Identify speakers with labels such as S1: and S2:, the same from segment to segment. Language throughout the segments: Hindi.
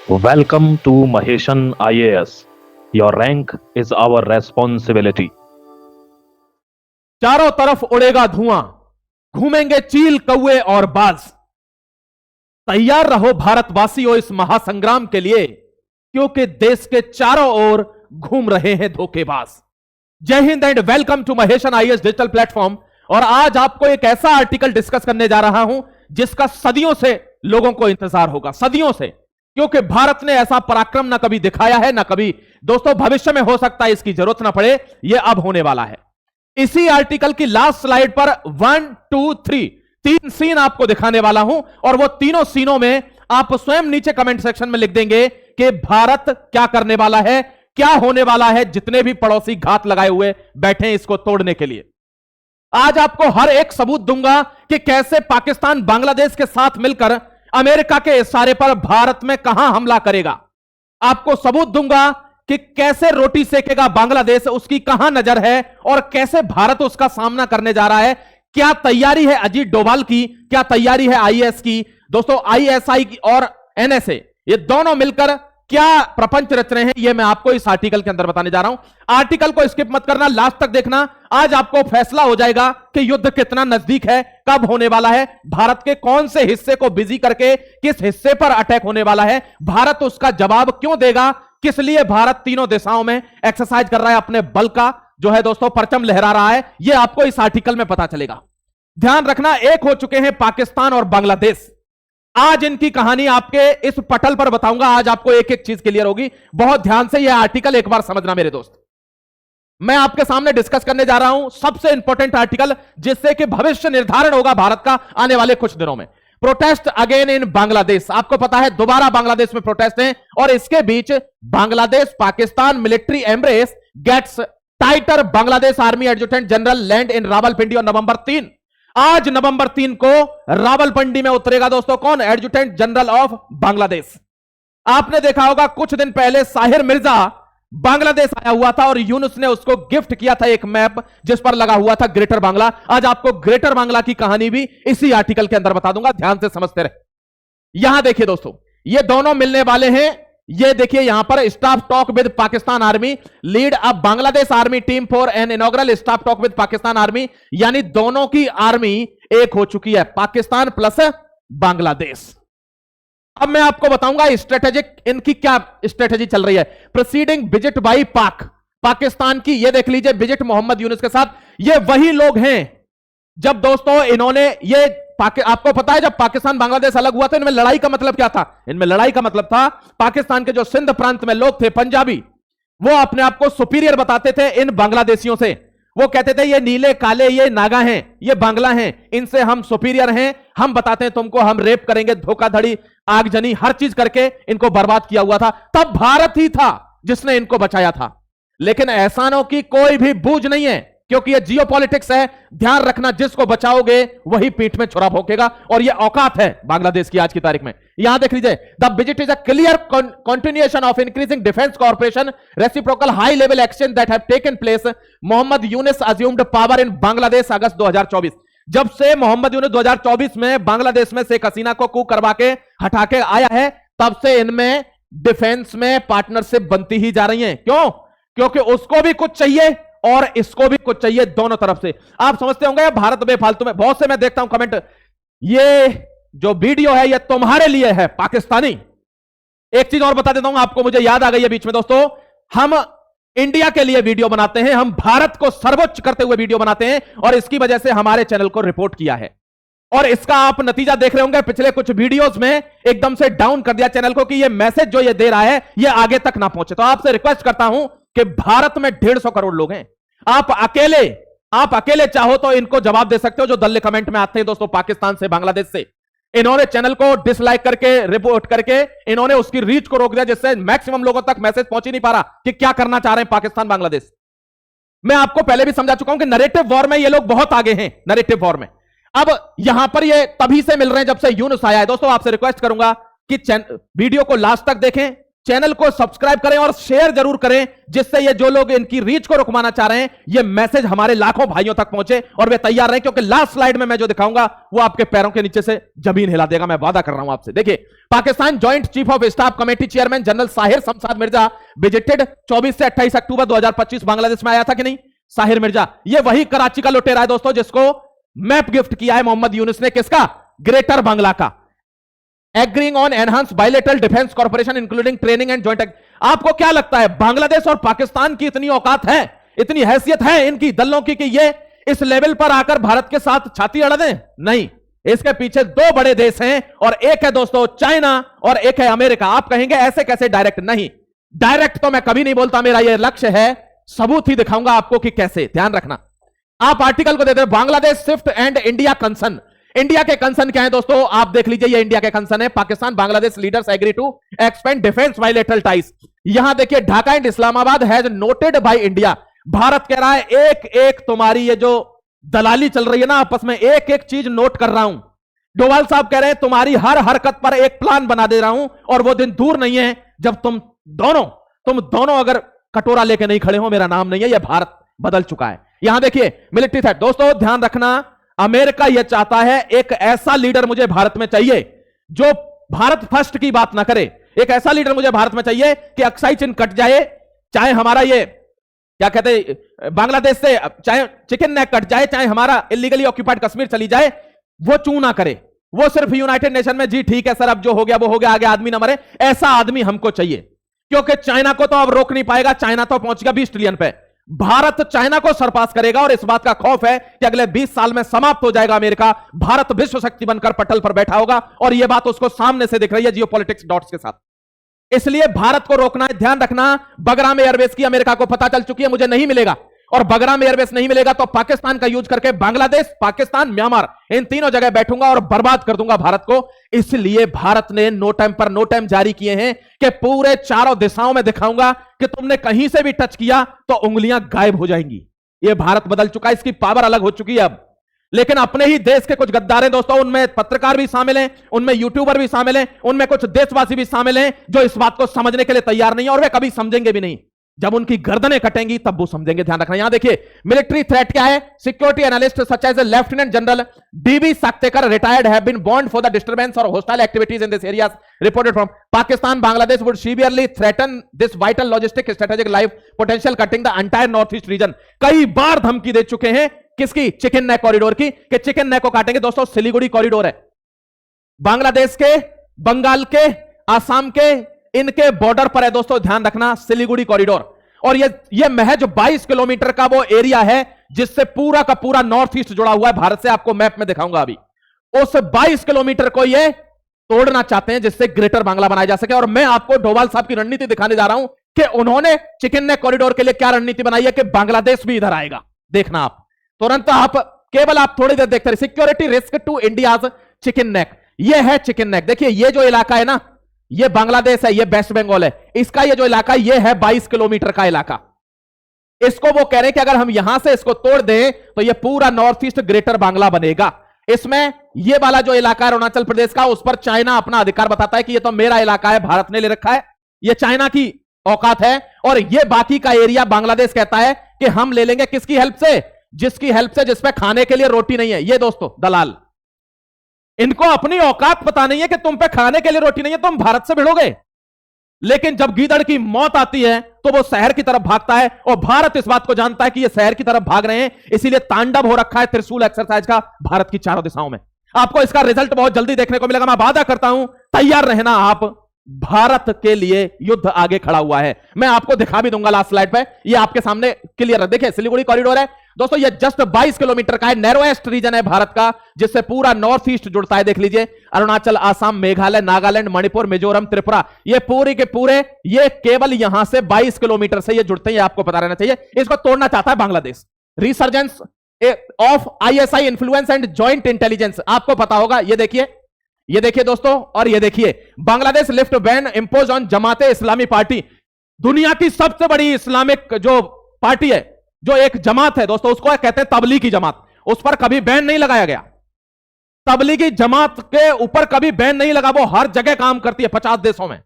S1: Welcome to Maheshan IAS. Your rank is our responsibility.
S2: चारों तरफ उड़ेगा धुआं, घूमेंगे चील कौवे और बाज। तैयार रहो भारतवासियों इस महासंग्राम के लिए, क्योंकि देश के चारों ओर घूम रहे हैं धोखेबाज। जय हिंद and welcome to Maheshan IAS digital platform. और आज आपको एक ऐसा आर्टिकल डिस्कस करने जा रहा हूं जिसका सदियों से लोगों को इंतजार होगा, सदियों से, क्योंकि भारत ने ऐसा पराक्रम ना कभी दिखाया है ना कभी दोस्तों भविष्य में हो सकता है इसकी जरूरत ना पड़े, यह अब होने वाला है। इसी आर्टिकल की लास्ट स्लाइड पर 1, 2, 3 तीन सीन आपको दिखाने वाला हूं और वो तीनों सीनों में आप स्वयं नीचे कमेंट सेक्शन में लिख देंगे कि भारत क्या करने वाला है, क्या होने वाला है। जितने भी पड़ोसी घात लगाए हुए बैठे हैं इसको तोड़ने के लिए, आज आपको हर एक सबूत दूंगा कि कैसे पाकिस्तान बांग्लादेश के साथ मिलकर अमेरिका के इशारे पर भारत में कहां हमला करेगा। आपको सबूत दूंगा कि कैसे रोटी सेकेगा बांग्लादेश, उसकी कहां नजर है और कैसे भारत उसका सामना करने जा रहा है। क्या तैयारी है अजीत डोभाल की, क्या तैयारी है आईएएस की। दोस्तों आईएसआई की और एनएसए ये दोनों मिलकर क्या प्रपंच रच रहे हैं, यह मैं आपको इस आर्टिकल के अंदर बताने जा रहा हूं। आर्टिकल को स्किप मत करना, लास्ट तक देखना। आज आपको फैसला हो जाएगा कि युद्ध कितना नजदीक है, कब होने वाला है, भारत के कौन से हिस्से को बिजी करके किस हिस्से पर अटैक होने वाला है, भारत उसका जवाब क्यों देगा, किस लिए भारत तीनों दिशाओं में एक्सरसाइज कर रहा है, अपने बल का जो है दोस्तों परचम लहरा रहा है। यह आपको इस आर्टिकल में पता चलेगा। ध्यान रखना, एक हो चुके हैं पाकिस्तान और बांग्लादेश। आज इनकी कहानी आपके इस पटल पर बताऊंगा। आज आपको एक एक चीज क्लियर होगी। बहुत ध्यान से यह आर्टिकल एक बार समझना मेरे दोस्त। मैं आपके सामने डिस्कस करने जा रहा हूं सबसे इंपॉर्टेंट आर्टिकल, जिससे कि भविष्य निर्धारण होगा भारत का आने वाले कुछ दिनों में। Protest again in Bangladesh. आपको पता है दोबारा बांग्लादेश में प्रोटेस्ट है और इसके बीच Bangladesh Pakistan military embrace gets tighter. Bangladesh army adjutant general land in Rawalpindi और नवंबर 3। आज नवंबर 3 को रावलपिंडी में उतरेगा दोस्तों कौन, एडजुटेंट जनरल ऑफ बांग्लादेश। आपने देखा होगा कुछ दिन पहले साहिर मिर्जा बांग्लादेश आया हुआ था और यूनुस ने उसको गिफ्ट किया था एक मैप जिस पर लगा हुआ था ग्रेटर बांग्ला। आज आपको ग्रेटर बांग्ला की कहानी भी इसी आर्टिकल के अंदर बता दूंगा, ध्यान से समझते रहे। यहां देखिए दोस्तों, ये दोनों मिलने वाले हैं। ये देखिए यहां पर staff talk with Pakistan army lead अब Bangladesh army team for an inaugural staff talk with Pakistan army. यानी दोनों की आर्मी एक हो चुकी है, पाकिस्तान प्लस बांग्लादेश। अब मैं आपको बताऊंगा स्ट्रेटेजिक इनकी क्या स्ट्रेटेजी चल रही है। प्रोसीडिंग विजिट बाई पाकिस्तान की, ये देख लीजिए विजिट मोहम्मद यूनुस के साथ। ये वही लोग हैं जब दोस्तों इन्होंने ये आपको पता है जब पाकिस्तान बांग्लादेश अलग हुआ था, इनमें लड़ाई का मतलब क्या था। इनमें लड़ाई का मतलब था पाकिस्तान के जो सिंध प्रांत में लोग थे पंजाबी, वो अपने आप को सुपीरियर बताते थे इन बांग्लादेशियों से। वो कहते थे ये नीले काले, ये नागा हैं, ये बांग्ला हैं, इनसे हम सुपीरियर हैं, हम बताते हैं तुमको, हम रेप करेंगे, धोखाधड़ी, आगजनी, हर चीज करके इनको बर्बाद किया हुआ था। तब भारत ही था जिसने इनको बचाया था। लेकिन एहसानों की कोई भी बूझ नहीं है, क्योंकि ये जियोपॉलिटिक्स है। ध्यान रखना, जिसको बचाओगे वही पीठ में छुरा भोंकेगा और ये औकात है बांग्लादेश की आज की तारीख में। यहां देख लीजिए, the visit is a clear continuation of increasing defence corporation reciprocal high level exchange that have taken place. Mohammad Yunus assumed power in Bangladesh August 2024। जब से मोहम्मद यूनुस 2024 में बांग्लादेश में शेख हसीना को कू करवा के हटा के आया है, तब से इनमें डिफेंस में पार्टनरशिप बनती ही जा रही है। क्यों? क्योंकि उसको भी कुछ चाहिए और इसको भी कुछ चाहिए, दोनों तरफ से। आप समझते होंगे भारत बेफालतू में, बहुत से मैं देखता हूं कमेंट, ये जो वीडियो है ये तुम्हारे लिए है पाकिस्तानी। एक चीज और बता देता हूं आपको, मुझे याद आ गई है बीच में दोस्तों, हम इंडिया के लिए वीडियो बनाते हैं, हम भारत को सर्वोच्च करते हुए वीडियो बनाते हैं और इसकी वजह से हमारे चैनल को रिपोर्ट किया है। और इसका आप नतीजा देख रहे होंगे, पिछले कुछ वीडियोस में एकदम से डाउन कर दिया चैनल को कि ये मैसेज जो ये दे रहा है ये आगे तक ना पहुंचे। तो आपसे रिक्वेस्ट करता हूं कि भारत में 150 करोड़ लोग हैं, आप अकेले चाहो तो इनको जवाब दे सकते हो जो दल्ले कमेंट में आते हैं दोस्तों पाकिस्तान से, बांग्लादेश से। इन्होंने चैनल को डिसलाइक करके, रिपोर्ट करके इन्होंने उसकी रीच को रोक दिया, जिससे मैक्सिमम लोगों तक मैसेज पहुंच ही नहीं पा रहा कि क्या करना चाह रहे हैं पाकिस्तान बांग्लादेश। मैं आपको पहले भी समझा चुका हूं कि नैरेटिव वॉर में ये लोग बहुत आगे हैं, नैरेटिव वॉर में। अब यहां पर ये तभी से मिल रहे हैं जब से यूनुस आया है। दोस्तों आपसे रिक्वेस्ट करूंगा कि वीडियो को लास्ट तक देखें, चैनल को सब्सक्राइब करें और शेयर जरूर करें, जिससे ये जो लोग इनकी रीच को रुकवाना चाह रहे हैं, ये मैसेज हमारे लाखों भाइयों तक पहुंचे और वे तैयार रहें, क्योंकि लास्ट स्लाइड में मैं जो दिखाऊंगा वो आपके पैरों के नीचे से जमीन हिला देगा, मैं वादा कर रहा हूं आपसे। देखिए, Pakistan joint chief of staff committee chairman general Sahir Shamshad Mirza visited 24 से 28 अक्टूबर 2025 बांग्लादेश में आया था कि नहीं? साहिर मिर्जा ये वही कराची का लुटेरा है दोस्तों, जिसको मैप गिफ्ट किया है मोहम्मद यूनुस ने। किसका? ग्रेटर बांग्ला का। Agreeing on enhance bilateral defence corporation including training and joint. आपको क्या लगता है बांग्लादेश और पाकिस्तान की इतनी औकात है, इतनी हैसियत है इनकी दलों की कि ये इस लेवल पर आकर भारत के साथ छाती अड़ा दें? नहीं, इसके पीछे दो बड़े देश हैं, और एक है दोस्तों चाइना और एक है अमेरिका। आप कहेंगे ऐसे कैसे डायरेक्ट? नहीं, डायरेक्ट तो मैं कभी नहीं बोलता, मेरा यह लक्ष्य है, सबूत ही दिखाऊंगा आपको कि कैसे। ध्यान रखना, आप आर्टिकल को देते हैं Bangladesh Swift and India concern. India के कंसर्न क्या है दोस्तों? आप देख लीजिए, ये इंडिया के कंसर्न है। Pakistan Bangladesh leaders agree to expand defence bilateral ties. यहां देखिए, Dhaka and Islamabad has noted by India. Bharat कह रहा है एक एक तुम्हारी ये जो दलाली चल रही है ना आपस में, एक एक चीज नोट कर रहा हूं। डोवाल साहब कह रहे हैं तुम्हारी हर हरकत पर एक प्लान बना दे रहा हूं, और वो दिन दूर नहीं है जब तुम दोनों अगर कटोरा लेके नहीं खड़े हो, मेरा नाम नहीं है। यह भारत बदल चुका है। यहां देखिए मिलिट्री थ्रेट। दोस्तों ध्यान रखना, अमेरिका यह चाहता है एक ऐसा लीडर मुझे भारत में चाहिए जो भारत फर्स्ट की बात ना करे। एक ऐसा लीडर मुझे भारत में चाहिए कि अक्साई चिन्ह कट जाए, चाहे हमारा ये क्या कहते हैं बांग्लादेश से, चाहे चिकन नेक कट जाए, चाहे हमारा इलीगली ऑक्यूपाइड कश्मीर चली जाए, वो चू ना करे। वो सिर्फ यूनाइटेड नेशन में जी ठीक है सर, अब जो हो गया वो हो गया, आगे आदमी ना मरे, ऐसा आदमी हमको चाहिए। क्योंकि चाइना को तो अब रोक नहीं पाएगा, चाइना तो पहुंच गया 20 ट्रिलियन पे। भारत चाइना को सरपास करेगा, और इस बात का खौफ है कि अगले 20 साल में समाप्त हो जाएगा अमेरिका। भारत विश्व शक्ति बनकर पटल पर बैठा होगा, और यह बात उसको सामने से दिख रही है जियोपॉलिटिक्स डॉट्स के साथ। इसलिए भारत को रोकना है। ध्यान रखना, बगराम एयरबेस की अमेरिका को पता चल चुकी है मुझे नहीं मिलेगा, और बगराम एयरबेस नहीं मिलेगा तो पाकिस्तान का यूज करके बांग्लादेश, पाकिस्तान, म्यांमार, इन तीनों जगह बैठूंगा और बर्बाद कर दूंगा भारत को। इसलिए भारत ने नो टाइम पर नो टाइम जारी किए हैं कि पूरे चारों दिशाओं में दिखाऊंगा कि तुमने कहीं से भी टच किया तो उंगलियां गायब हो जाएंगी। यह भारत बदल चुका है, इसकी पावर अलग हो चुकी है अब। लेकिन अपने ही देश के कुछ गद्दार हैं दोस्तों, उनमें पत्रकार भी शामिल हैं, उनमें यूट्यूबर भी शामिल हैं, उनमें कुछ देशवासी भी शामिल हैं जो इस बात को समझने के लिए तैयार नहीं है, और वे कभी समझेंगे भी नहीं। जब उनकी गर्दनें कटेंगी तब वो समझेंगे। ध्यान रखना, यहां देखिए मिलिट्री थ्रेट क्या है। Security analyst such as lieutenant general DB Saktekar retired have been bond for the disturbance और hostile activities in this areas reported from Pakistan Bangladesh would severely threaten this vital logistic strategic life potential cutting the entire north east region. कई बार धमकी दे चुके हैं किसकी? चिकन नेक कॉरिडोर की, कि चिकन नेक को काटेंगे। दोस्तों सिलीगुड़ी कॉरिडोर है, बांग्लादेश के, बंगाल के, आसाम के, इनके बॉर्डर पर है दोस्तों। ध्यान रखना, सिलीगुड़ी कॉरिडोर। और ये महज 22 किलोमीटर का वो एरिया है जिससे पूरा का पूरा नॉर्थ ईस्ट जुड़ा हुआ है भारत से। आपको मैप में दिखाऊंगा अभी। उस 22 किलोमीटर को ये तोड़ना चाहते हैं जिससे ग्रेटर बांग्ला बनाया जा सके। और मैं आपको डोभाल साहब की रणनीति दिखाने जा रहा हूं कि उन्होंने चिकन नेक कॉरिडोर के लिए क्या रणनीति बनाई है कि बांग्लादेश भी इधर आएगा। देखना आप तुरंत, आप केवल आप थोड़ी देर देखते रहे। Security risk to India's chicken neck, ये है चिकन नेक। देखिए ये जो इलाका है ना, ये बांग्लादेश है, ये वेस्ट बंगाल है, इसका ये जो इलाका ये है 22 किलोमीटर का इलाका। इसको वो कह रहे हैं कि अगर हम यहां से इसको तोड़ दें तो ये पूरा नॉर्थ ईस्ट ग्रेटर बांग्ला बनेगा। इसमें ये वाला जो इलाका है अरुणाचल प्रदेश का, उस पर चाइना अपना अधिकार बताता है कि ये तो मेरा इलाका है, भारत ने ले रखा है, ये चाइना की औकात है। और ये बाकी का एरिया बांग्लादेश कहता है कि हम ले लेंगे। किसकी हेल्प से? जिसकी हेल्प से जिसपे खाने के लिए रोटी नहीं है। ये दोस्तों दलाल, इनको अपनी औकात पता नहीं है कि तुम पे खाने के लिए रोटी नहीं है, तुम भारत से भिड़ोगे। लेकिन जब गीदड़ की मौत आती है तो वो शहर की तरफ भागता है, और भारत इस बात को जानता है कि ये शहर की तरफ भाग रहे हैं, इसीलिए तांडव हो रखा है त्रिशूल एक्सरसाइज का भारत की चारों दिशाओं में। आपको इसका रिजल्ट बहुत जल्दी देखने को मिलेगा, मैं वादा करता हूं। तैयार रहना आप, भारत के लिए युद्ध आगे खड़ा हुआ है। मैं आपको दिखा भी दूंगा लास्ट स्लाइड पे, ये आपके सामने क्लियर है। देखिए सिलीगुड़ी कॉरिडोर है दोस्तों, ये जस्ट 22 किलोमीटर का है, नैरोएस्ट रीजन है भारत का, जिससे पूरा नॉर्थ ईस्ट जुड़ता है। देख लीजिए अरुणाचल, आसाम, मेघालय, नागालैंड, मणिपुर, मिजोरम, त्रिपुरा, ये पूरे के पूरे ये केवल यहां से 22 किलोमीटर से ये जुड़ते हैं। ये आपको पता रहना चाहिए। इसको तोड़ना चाहता है Bangladesh. Resurgence of ISI influence and joint intelligence, आपको पता होगा। ये देखिए दोस्तों, और ये देखिए Bangladesh lift ban impose on Jamaate Islami party. दुनिया की सबसे बड़ी इस्लामिक जो पार्टी है, जो एक जमात है दोस्तों, उसको कहते हैं तबलीगी जमात, उस पर कभी बैन नहीं लगाया गया। तबलीगी जमात के ऊपर कभी बैन नहीं लगा, वो हर जगह काम करती है 50 देशों में।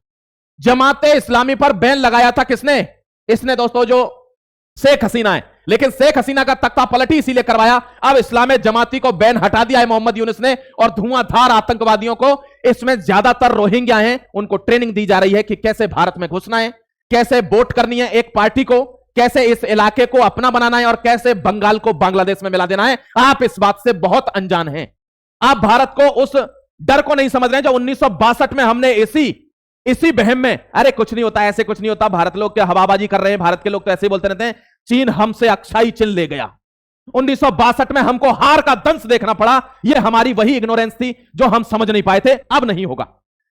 S2: जमाते इस्लामी पर बैन लगाया था किसने? इसने दोस्तों, जो शेख हसीना है। लेकिन शेख हसीना का तख्ता पलटी इसीलिए करवाया, अब इस्लाम जमाती को बैन हटा दिया है मोहम्मद यूनुस ने, और धुआंधार आतंकवादियों को, इसमें ज्यादातर रोहिंग्या हैं, उनको ट्रेनिंग दी जा रही है कि कैसे भारत में घुसना है, कैसे वोट करनी है एक पार्टी को, कैसे इस इलाके को अपना बनाना है और कैसे बंगाल को बांग्लादेश में मिला देना है। आप इस बात से बहुत अनजान हैं। आप भारत को, उस डर को नहीं समझ रहे हैं जो 1962 में हमने इसी बहम में, अरे कुछ नहीं होता, ऐसे कुछ नहीं होता, भारत लोग क्या हवाबाजी कर रहे हैं, भारत के लोग तो ऐसे ही बोलते रहते हैं, चीन हमसे अक्षाई चिन ले गया। 1962 में हमको हार का दंश देखना पड़ा। यह हमारी वही इग्नोरेंस थी जो हम समझ नहीं पाए थे, अब नहीं होगा।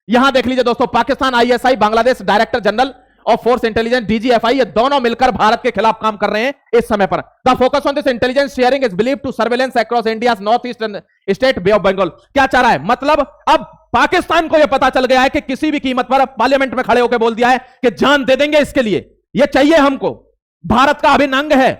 S2: यहां देख लीजिए दोस्तों, Pakistan ISI, Bangladesh director general of force intelligence DGFI, ये दोनों मिलकर भारत के खिलाफ काम कर रहे हैं इस समय पर। The focus on this intelligence sharing is believed to surveillance across India north eastern state bay of Bengal. क्या चाह रहा है? मतलब अब पाकिस्तान को यह पता चल गया है कि किसी भी कीमत पर, पार्लियामेंट में खड़े होकर बोल दिया है कि जान दे देंगे इसके लिए, यह चाहिए हमको, भारत का अभिन्न अंग है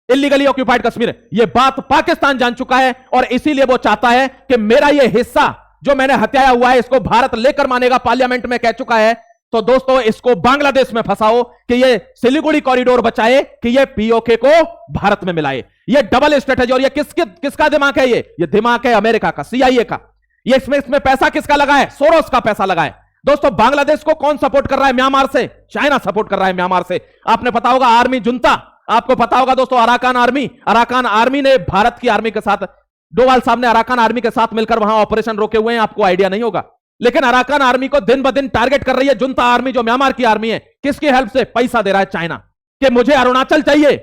S2: इलीगली ऑक्यूपाइड कश्मीर। यह बात पाकिस्तान जान चुका है और इसीलिए वो चाहता है कि मेरा यह हिस्सा जो मैंने हत्याया हुआ है, इसको भारत लेकर मानेगा, पार्लियामेंट में कह चुका है। तो दोस्तों, इसको बांग्लादेश में फंसाओ कि ये सिलीगुड़ी कॉरिडोर बचाए, कि ये पीओके को भारत में मिलाए। ये डबल स्ट्रेटेजी, और ये किसका दिमाग है? ये दिमाग है अमेरिका का, सीआईए का। ये इसमें पैसा किसका लगा है? सोरोस का पैसा लगा है। दोस्तों, बांग्लादेश को कौन सपोर्ट कर रहा है? म्यांमार से चाइना सपोर्ट कर रहा है, म्यांमार से। आपने पता होगा आर्मी जुंता, आपको पता होगा दोस्तों अराकान आर्मी ने भारत की आर्मी के साथ, डोवाल साहब ने अराकान आर्मी के साथ मिलकर वहां ऑपरेशन रोके हुए हैं, आपको आइडिया नहीं होगा। लेकिन अराकान आर्मी को दिन ब दिन टारगेट कर रही है जुंता आर्मी, जो म्यांमार की आर्मी है। किसकी हेल्प से? पैसा दे रहा है चाइना, कि मुझे अरुणाचल चाहिए।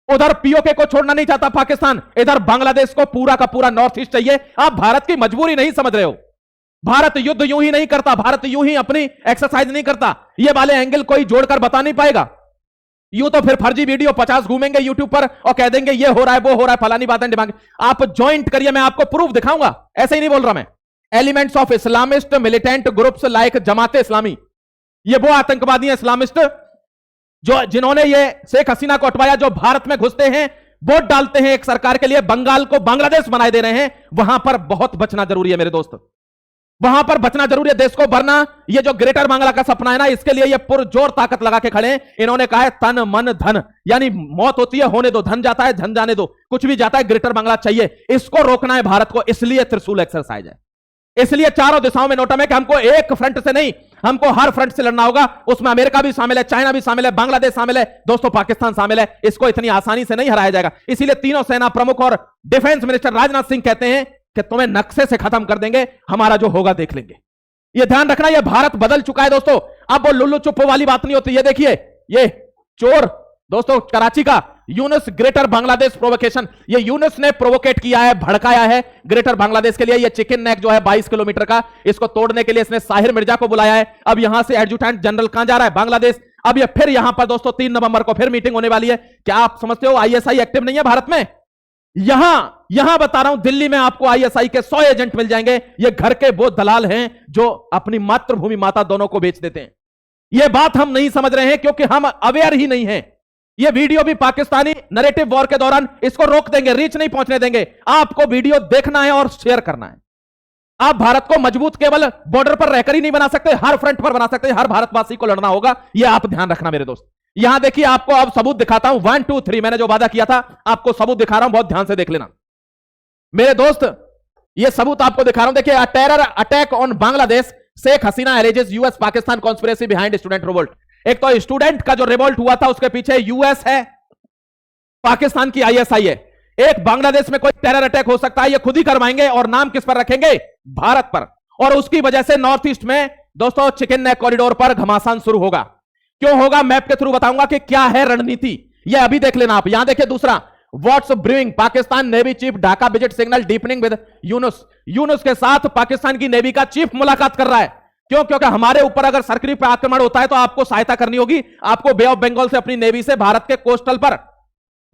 S2: उधर पीओके को छोड़ना नहीं चाहता पाकिस्तान, इधर बांग्लादेश को पूरा का पूरा नॉर्थ ईस्ट चाहिए। आप भारत की मजबूरी नहीं समझ रहे हो। भारत युद्ध यूं ही नहीं करता, भारत यूं ही अपनी एक्सरसाइज नहीं करता। ये वाले एंगल कोई जोड़कर बता नहीं पाएगा। यूं तो फिर फर्जी वीडियो 50 घूमेंगे यूट्यूब पर और कह देंगे ये हो रहा है, वो हो रहा है, फलानी बातें दिमाग। आप ज्वाइंट करिए, मैं आपको प्रूफ दिखाऊंगा, ऐसे ही नहीं बोल रहा मैं। Elements of Islamist militant groups like जमाते इस्लामी, ये वो आतंकवादी हैं इस्लामिस्ट जिन्होंने ये शेख हसीना को हटवाया, जो भारत में घुसते हैं, वोट डालते हैं एक सरकार के लिए, बंगाल को बांग्लादेश बनाए दे रहे हैं। वहां पर बहुत बचना जरूरी है मेरे दोस्त, वहां पर बचना जरूरी है। देश को भरना, ये जो ग्रेटर बांग्ला का सपना है ना, इसके लिए ये पुरजोर ताकत लगा के खड़े हैं। इन्होंने कहा है तन मन धन, यानी मौत होती है होने दो, धन जाता है धन जाने दो, कुछ भी जाता है, ग्रेटर बांग्ला चाहिए। इसको रोकना है भारत को, इसलिए त्रिशूल एक्सरसाइज है। इसलिए चारों दिशाओं में नोटम है कि हमको एक फ्रंट से नहीं, हमको हर फ्रंट से लड़ना होगा। उसमें अमेरिका भी शामिल है, चाइना भी शामिल है, बांग्लादेश शामिल है, दोस्तों पाकिस्तान शामिल है। इसको इतनी आसानी से नहीं हराया जाएगा। इसीलिए तीनों सेना प्रमुख और डिफेंस मिनिस्टर राजनाथ सिंह कहते हैं कि तुम्हें नक्शे से खत्म कर देंगे, हमारा जो होगा देख लेंगे। यह ध्यान रखना, यह भारत बदल चुका है दोस्तों। अब वो लुल्लू चुप्पो वाली बात नहीं होती। ये देखिए, ये चोर दोस्तों कराची का यूनुस, ग्रेटर बांग्लादेश प्रोवोकेशन, ये यूनुस ने प्रोवोकेट किया है, भड़काया है ग्रेटर बांग्लादेश के लिए। ये चिकन नेक जो है 22 किलोमीटर का, इसको तोड़ने के लिए इसने साहिर मिर्जा को बुलाया है। अब यहां से एडजुटेंट जनरल कहां जा रहा है? बांग्लादेश। अब ये फिर यहां पर दोस्तों 3 नवंबर को फिर मीटिंग होने वाली है। क्या आप समझते हो आईएसआई एक्टिव नहीं है भारत में? यहां बता रहा हूं, दिल्ली में आपको आईएसआई के 100 एजेंट मिल जाएंगे। ये घर के वो दलाल हैं जो अपनी मातृभूमि माता दोनों को बेच देते हैं। ये बात हम नहीं समझ रहे हैं क्योंकि हम अवेयर ही नहीं हैं। ये वीडियो भी पाकिस्तानी नैरेटिव वॉर के दौरान इसको रोक देंगे, रीच नहीं पहुंचने देंगे। आपको वीडियो देखना है और शेयर करना है। आप भारत को मजबूत केवल बॉर्डर पर रहकर ही नहीं बना सकते, हर फ्रंट पर बना सकते हैं। हर भारतवासी को लड़ना होगा, यह आप ध्यान रखना मेरे दोस्त। यहां देखिए, आपको अब सबूत दिखाता हूं। 1 2 3 मैंने जो वादा किया था, आपको सबूत दिखा रहा हूं, बहुत ध्यान से देख लेना मेरे दोस्त। यह सबूत आपको दिखा रहा हूं। देखिए, terror attack on Bangladesh, Sheikh Hasina alleges US Pakistan conspiracy behind student revolt. एक तो स्टूडेंट का जो रिवोल्ट हुआ था उसके पीछे यूएस है, पाकिस्तान की आईएसआई है। एक बांग्लादेश में कोई टेरर अटैक हो सकता है, ये खुद ही करवाएंगे और नाम किस पर रखेंगे? भारत पर। और उसकी वजह से नॉर्थ ईस्ट में दोस्तों चिकन नेक कॉरिडोर पर घमासान शुरू होगा। क्यों होगा? मैप के थ्रू बताऊंगा कि क्या है रणनीति। यह अभी देख लेना आप। यहां देखिए दूसरा, what's brewing, Pakistan navy chief Dhaka visit signal deepening with Yunus. Yunus के साथ पाकिस्तान की नेवी का चीफ मुलाकात कर रहा है। क्यों? क्योंकि हमारे ऊपर अगर सरकरी पर आक्रमण होता है तो आपको सहायता करनी होगी। आपको बे ऑफ बंगाल से, अपनी नेवी से, भारत के कोस्टल पर,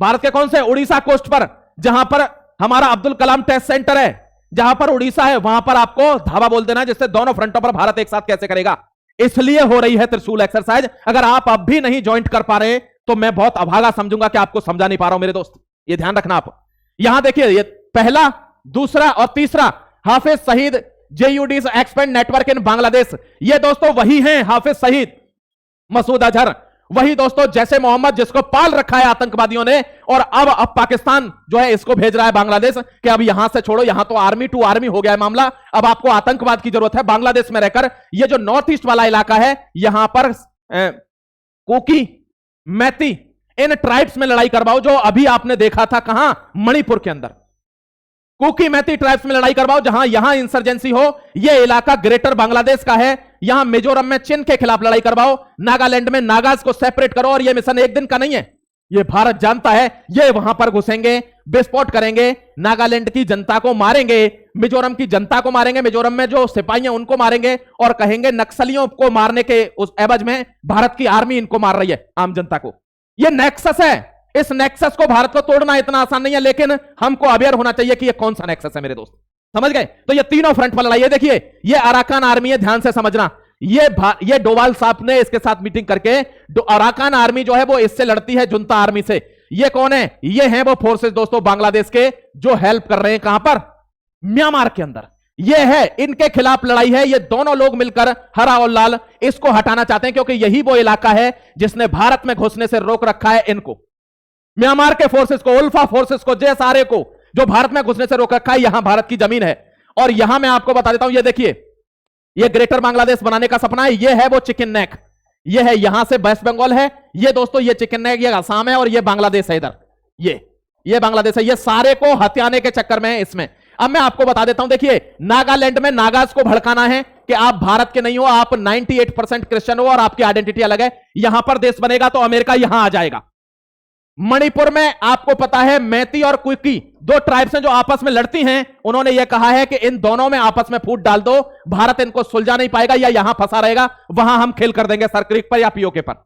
S2: भारत के कौन से, उड़ीसा कोस्ट पर, जहां पर हमारा अब्दुल कलाम टेस्ट सेंटर है, जहां पर उड़ीसा है, वहां पर आपको धावा बोल देना, जिससे दोनों फ्रंटों पर भारत एक साथ कैसे करेगा। इसलिए हो रही है त्रिशूल एक्सरसाइज। अगर आप अब भी नहीं ज्वाइंट कर पा रहे तो मैं बहुत अभागा समझूंगा कि आपको समझा नहीं पा रहा हूं मेरे दोस्त। ये ध्यान रखना आप। यहां देखिए, ये पहला, दूसरा और तीसरा, Hafiz Saeed JUD's expand network in Bangladesh. ये दोस्तों वही हैं हाफिज सईद मसूद अजहर वही दोस्तों जैसे मोहम्मद जिसको पाल रखा है आतंकवादियों ने, और अब पाकिस्तान जो है इसको भेज रहा है बांग्लादेश कि अब यहां से छोड़ो, यहां तो आर्मी टू आर्मी हो गया है मामला, अब आपको आतंकवाद की जरूरत है। बांग्लादेश में रहकर ये जो नॉर्थ ईस्ट वाला इलाका है, यहां पर कुकी, मैती, इन ट्राइब्स में लड़ाई करवाओ, जो अभी आपने देखा था कहां, मणिपुर के अंदर। कुकी मैती ट्राइब्स में लड़ाई करवाओ, जहां यहां इंसर्जेंसी हो। यह इलाका ग्रेटर बांग्लादेश का है। यहां मिजोरम में चिन के खिलाफ लड़ाई करवाओ, नागालैंड में नागाज को सेपरेट करो। और यह मिशन एक दिन का नहीं है, यह भारत जानता है। यह वहां पर घुसेंगे, विस्फोट करेंगे, नागालैंड की जनता को मारेंगे, मिजोरम की जनता को मारेंगे, मिजोरम में जो सिपाही हैं उनको मारेंगे, और कहेंगे नक्सलियों को मारने के उस एवज में भारत की आर्मी इनको मार रही है, आम जनता को। यह नेक्सस है। इस नेक्सस को भारत को तोड़ना इतना आसान नहीं है, लेकिन हमको अवेयर होना चाहिए कि यह कौन सा नेक्सस है मेरे दोस्त, समझ गए? तो ये तीनों फ्रंट पर लड़ाई है। देखिए ये अराकान आर्मी है, ध्यान से समझना। ये डोवाल साहब ने इसके साथ मीटिंग करके, अराकान आर्मी जो है वो इससे लड़ती है जुंता आर्मी से। ये कौन है? ये हैं वो फोर्सेस दोस्तों बांग्लादेश के, जो हेल्प कर रहे हैं कहां पर, म्यांमार के अंदर। ये है, इनके खिलाफ लड़ाई है। ये दोनों लोग मिलकर, हरा और लाल, इसको हटाना चाहते हैं, क्योंकि यही वो इलाका है जिसने भारत में घुसने से रोक रखा है इनको, म्यांमार के फोर्सेस को, उल्फा फोर्सेस को, जेएसआरए को, जो भारत में घुसने से रोक रखा है। यहां भारत की जमीन है। और यहां मैं आपको बता देता हूं, ये देखिए, ये ग्रेटर बांग्लादेश बनाने का सपना है। ये है वो चिकन नेक, ये है, यहां से वेस्ट बंगाल है, ये दोस्तों ये चिकन नेक, ये असम है, और ये बांग्लादेश है इधर, ये बांग्लादेश है। ये सारे को हथियाने के चक्कर में है इसमें। अब मैं आपको बता देता हूं, देखिए नागालैंड में नागाज को भड़काना है कि आप भारत के नहीं हो, आप 98% क्रिश्चियन हो और आपकी आइडेंटिटी अलग है। यहां पर देश बनेगा तो अमेरिका यहां आ जाएगा। मणिपुर में आपको पता है मैती और कुकी दो ट्राइब्स हैं जो आपस में लड़ती हैं। उन्होंने यह कहा है कि इन दोनों में आपस में फूट डाल दो, भारत इनको सुलझा नहीं पाएगा, या यहां फंसा रहेगा, वहां हम खेल कर देंगे सर क्रीक पर या पीओके पर।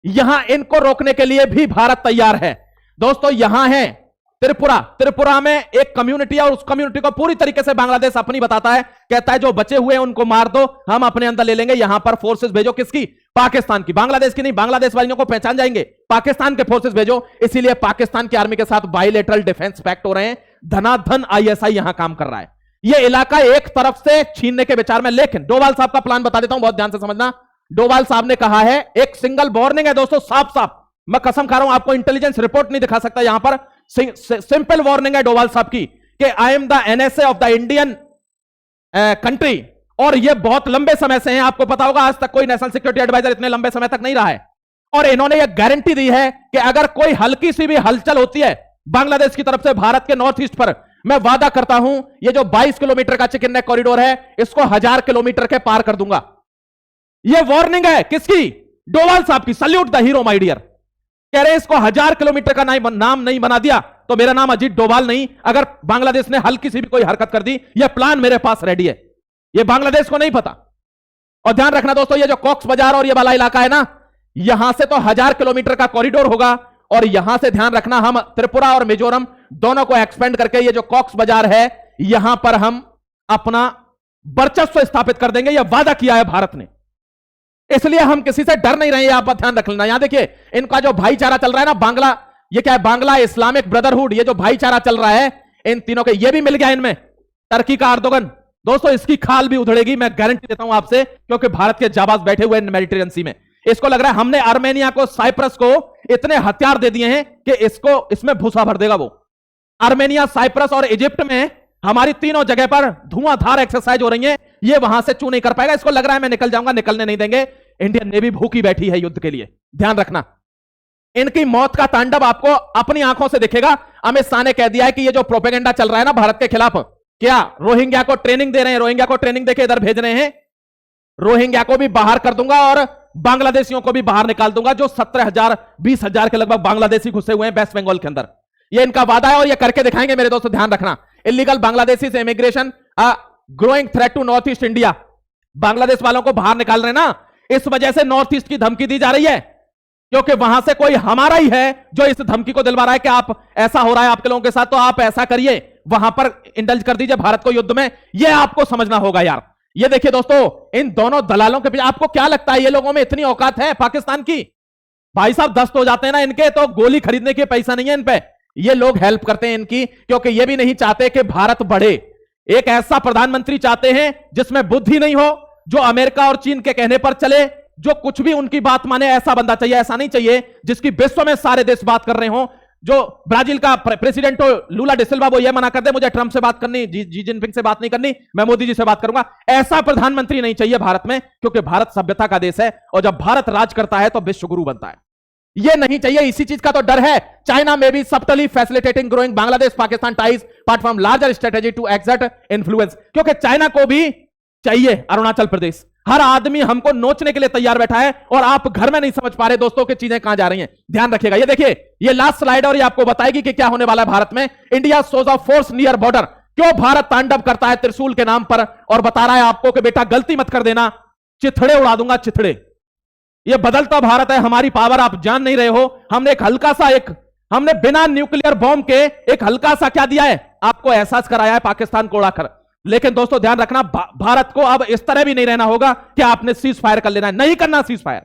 S2: यहां इनको रोकने के लिए भी भारत तैयार है दोस्तों। यहां है त्रिपुरा में एक कम्युनिटी है, और उस कम्युनिटी को पूरी तरीके से बांग्लादेश अपनी बताता है, कहता है जो बचे हुए हैं उनको मार दो, हम अपने अंदर ले लेंगे। यहां पर फोर्सेस भेजो, किसकी? पाकिस्तान की, बांग्लादेश की नहीं। बांग्लादेश वालियों को पहचान जाएंगे, पाकिस्तान के फोर्सेस भेजो। इसीलिए पाकिस्तान की आर्मी के साथ बायलैटरल डिफेंस पैक्ट हो रहे हैं। धनाधन आईएसआई यहां काम कर रहा है। यह इलाका एक तरफ से छीनने के विचार में, लेकिन डोवाल साहब का प्लान बता देता हूं, बहुत ध्यान से समझना। डोवाल साहब ने कहा है, एक सिंगल वार्निंग है दोस्तों, साफ, मैं कसम खा रहा हूं, आपको इंटेलिजेंस रिपोर्ट नहीं दिखा सकता यहां पर। सिंपल वार्निंग है डोवाल साहब की कि I am the NSA of the Indian country, और ये बहुत लंबे समय से हैं। आपको पता होगा आज तक कोई नेशनल सिक्योरिटी एडवाइजर इतने लंबे समय तक नहीं रहा है। और इन्होंने ये गारंटी दी है कि अगर कोई हल्की सी भी हलचल होती है बांग्लादेश की तरफ से भारत के नॉर्थ ईस्ट पर, मैं वादा करता हूं ये जो 22 किलोमीटर का चिकन नेक कॉरिडोर है, इसको 1000 किलोमीटर के पार कर दूंगा। ये वार्निंग है किसकी? डोवाल साहब की। Salute the hero my dear. कह रहे इसको 1000 किलोमीटर का नाम नहीं बना दिया तो मेरा नाम अजीत डोभाल नहीं। अगर बांग्लादेश ने हल्की सी भी कोई हरकत कर दी, यह प्लान मेरे पास रेडी है। यह बांग्लादेश को नहीं पता। और ध्यान रखना दोस्तों, ये जो कॉक्स बाजार और ये वाला इलाका है ना, यहां से तो 1000 किलोमीटर का कॉरिडोर होगा, और यहां से ध्यान रखना, हम त्रिपुरा और मिजोरम दोनों को एक्सपेंड करके ये जो कॉक्स बाजार है, यहां पर हम अपना वर्चस्व स्थापित कर देंगे। यह वादा किया है भारत ने, इसलिए हम किसी से डर नहीं रहे। आप ध्यान रख लेना। यहां देखिए इनका जो भाईचारा चल रहा है ना, बांग्ला, ये क्या है, बांग्ला इस्लामिक ब्रदरहुड, ये जो भाईचारा चल रहा है इन तीनों के, ये भी मिल गया इनमें। टर्की का अर्दोगन दोस्तों, इसकी खाल भी उधड़ेगी, मैं गारंटी देता हूं आपसे, क्योंकि भारत के जाबाज बैठे हुए मेडिटेरियन सी में। इसको लग रहा है हमने आर्मेनिया को, साइप्रस को इतने हथियार दे दिए हैं कि इसको, इसमें भूसा भर देगा वो। आर्मेनिया, साइप्रस और इजिप्ट में हमारी तीनों जगह पर धुआंधार एक्सरसाइज हो रही है। ये वहां से चू नहीं कर पाएगा। इसको लग रहा है मैं निकल जाऊंगा, निकलने नहीं देंगे। इंडियन नेवी भूखी बैठी है युद्ध के लिए, ध्यान रखना। इनकी मौत का तांडव आपको अपनी आंखों से दिखेगा। अमित शाह ने कह दिया है कि ये जो प्रोपेगेंडा चल रहा है ना भारत के खिलाफ, क्या रोहिंग्या को ट्रेनिंग दे रहे हैं, रोहिंग्या को ट्रेनिंग देके इधर भेज रहे हैं। रोहिंग्या को भी बाहर कर दूंगा और बांग्लादेशियों को भी बाहर निकाल दूंगा, जो 17,000 20,000 के लगभग बांग्लादेशी घुसे हुए हैं वेस्ट बंगाल के अंदर। ये इनका वादा है और ये करके दिखाएंगे मेरे दोस्तों, ध्यान रखना। इलीगल बांग्लादेशी से immigration growing threat to north east India, Bangladesh वालों को बाहर निकाल रहे हैं ना, इस वजह से नॉर्थ ईस्ट की धमकी दी जा रही है, क्योंकि वहां से कोई हमारा ही है जो इस धमकी को दिलवा रहा है कि आप, ऐसा हो रहा है आपके लोगों के साथ तो आप ऐसा करिए, वहां पर इंडल्ज कर दीजिए भारत को युद्ध में। यह आपको समझना होगा यार। ये देखिए दोस्तों, इन दोनों दलालों के पीछे, आपको क्या लगता है ये लोगों में इतनी औकात है पाकिस्तान की? भाई साहब दस्त हो जाते हैं ना इनके, तो गोली खरीदने के पैसा नहीं है इन पे। ये लोग हेल्प करते हैं इनकी, क्योंकि ये भी नहीं चाहते कि भारत बढ़े। एक ऐसा प्रधानमंत्री चाहते हैं जिसमें बुद्धि नहीं हो, जो अमेरिका और चीन के कहने पर चले, जो कुछ भी उनकी बात माने ऐसा बंदा चाहिए, ऐसा नहीं चाहिए जिसकी विश्व में सारे देश बात कर रहे हो। जो ब्राजील का प्रेसिडेंट हो लूला डिसिल्वा, वो ये मना कर दे मुझे ट्रंप से बात करनी, जी जिनपिंग से बात नहीं करनी, मैं मोदी जी से बात करूंगा। ऐसा प्रधानमंत्री नहीं चाहिए भारत में, क्योंकि भारत सभ्यता का देश है और जब भारत राज करता है तो विश्व गुरु बनता है। ये नहीं चाहिए। इसी चीज का तो डर है। चाइना में भी subtly facilitating growing Bangladesh Pakistan ties part from larger strategy to exert influence, क्योंकि चाइना को भी चाहिए अरुणाचल प्रदेश। हर आदमी हमको नोचने के लिए तैयार बैठा है और आप घर में नहीं समझ पा रहे दोस्तों कि चीजें कहां जा रही हैं। ध्यान रखिएगा। ये देखिए, ये लास्ट स्लाइड और ये आपको बताएगी कि क्या होने वाला है भारत में। India shows of force near border. क्यों भारत तांडव करता है त्रिशूल के नाम पर और बता रहा है आपको कि बेटा गलती मत कर देना, चिथड़े उड़ा दूंगा चिथड़े। ये बदलता भारत है। हमारी पावर आप जान नहीं रहे हो। हमने एक हल्का सा हमने बिना न्यूक्लियर बॉम्ब के एक हल्का सा क्या दिया है, आपको एहसास कराया है पाकिस्तान को उड़ाकर। लेकिन दोस्तों ध्यान रखना, भारत को अब इस तरह भी नहीं रहना होगा कि आपने सीज फायर कर लेना है। नहीं करना सीज फायर।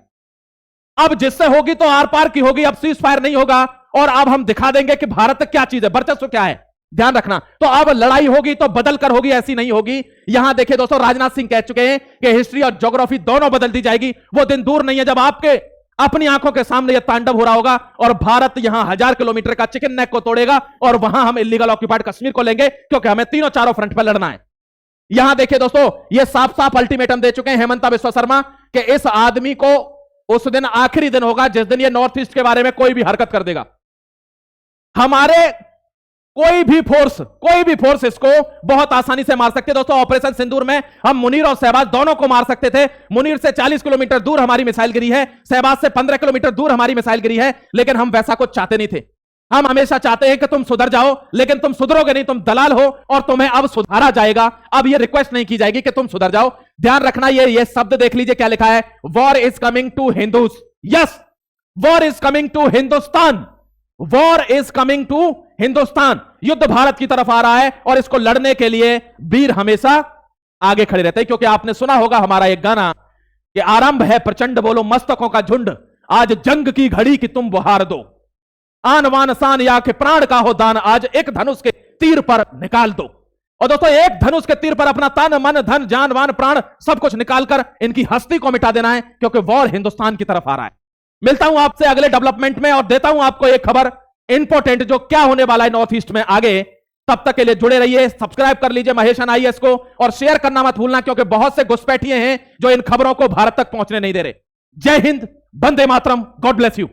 S2: अब जिससे होगी तो आर पार की होगी। अब सीज फायर नहीं होगा और अब हम दिखा देंगे कि भारत क्या चीज है, वर्चस्व क्या है। ध्यान रखना। तो अब लड़ाई होगी तो बदल कर होगी, ऐसी नहीं होगी। यहां देखिए दोस्तों, राजनाथ सिंह कह चुके हैं कि हिस्ट्री और ज्योग्राफी दोनों बदल दी जाएगी। वो दिन दूर नहीं है जब आपके अपनी आंखों के सामने यह तांडव हो रहा होगा और भारत यहां 1000 किलोमीटर का चिकन नेक को तोड़ेगा और वहां हम इलीगल ऑक्यूपाइड कश्मीर को लेंगे, क्योंकि हमें तीनों चारों फ्रंट पर लड़ना है। यहां देखिए दोस्तों, ये साफ साफ अल्टीमेटम दे चुके हैं हेमंता बिस्वा शर्मा कि इस आदमी को उस दिन आखिरी दिन होगा जिस दिन ये नॉर्थ ईस्ट के बारे में कोई भी हरकत कर देगा। हमारे कोई भी फोर्स इसको बहुत आसानी से मार सकते। दोस्तों ऑपरेशन सिंदूर में हम मुनीर और शहबाज दोनों को मार सकते थे। मुनीर से 40 किलोमीटर दूर हमारी मिसाइल गिरी है, शहबाज से 15 किलोमीटर दूर हमारी मिसाइल गिरी है, लेकिन हम वैसा कुछ चाहते नहीं थे। हम हमेशा चाहते हैं कि तुम सुधर जाओ, लेकिन तुम सुधरोगे नहीं, तुम दलाल हो और तुम्हें अब सुधारा जाएगा। अब ये रिक्वेस्ट नहीं की जाएगी कि तुम सुधर जाओ। ध्यान रखना, ये शब्द देख लीजिए क्या लिखा है, war is coming to Hindus. Yes, war is coming to Hindustan. War is coming to Hindustan. युद्ध भारत की तरफ आ रहा है और इसको लड़ने के लिए वीर हमेशा आगे खड़े रहते हैं। क्योंकि आपने सुना होगा हमारा एक गाना कि आरंभ है प्रचंड बोलो मस्तकों का झुंड, आज जंग की घड़ी की तुम बुहार दो, आन वान शान या के प्राण का हो दान, आज एक धनुष के तीर पर निकाल दो। और दोस्तों एक धनुष के तीर पर अपना तन मन धन जान वान प्राण सब कुछ निकालकर इनकी हस्ती को मिटा देना है, क्योंकि वॉर हिंदुस्तान की तरफ आ रहा है। मिलता हूं आपसे अगले डेवलपमेंट में और देता हूं आपको एक खबर इंपॉर्टेंट जो क्या होने वाला है नॉर्थ ईस्ट में आगे। तब तक के लिए जुड़े रहिए, सब्सक्राइब कर लीजिए महेशन आईएएस को और शेयर करना मत भूलना, क्योंकि बहुत से घुसपैठिए हैं जो इन खबरों को भारत तक पहुंचने नहीं दे रहे। जय Hind, Vande Mataram, God bless you.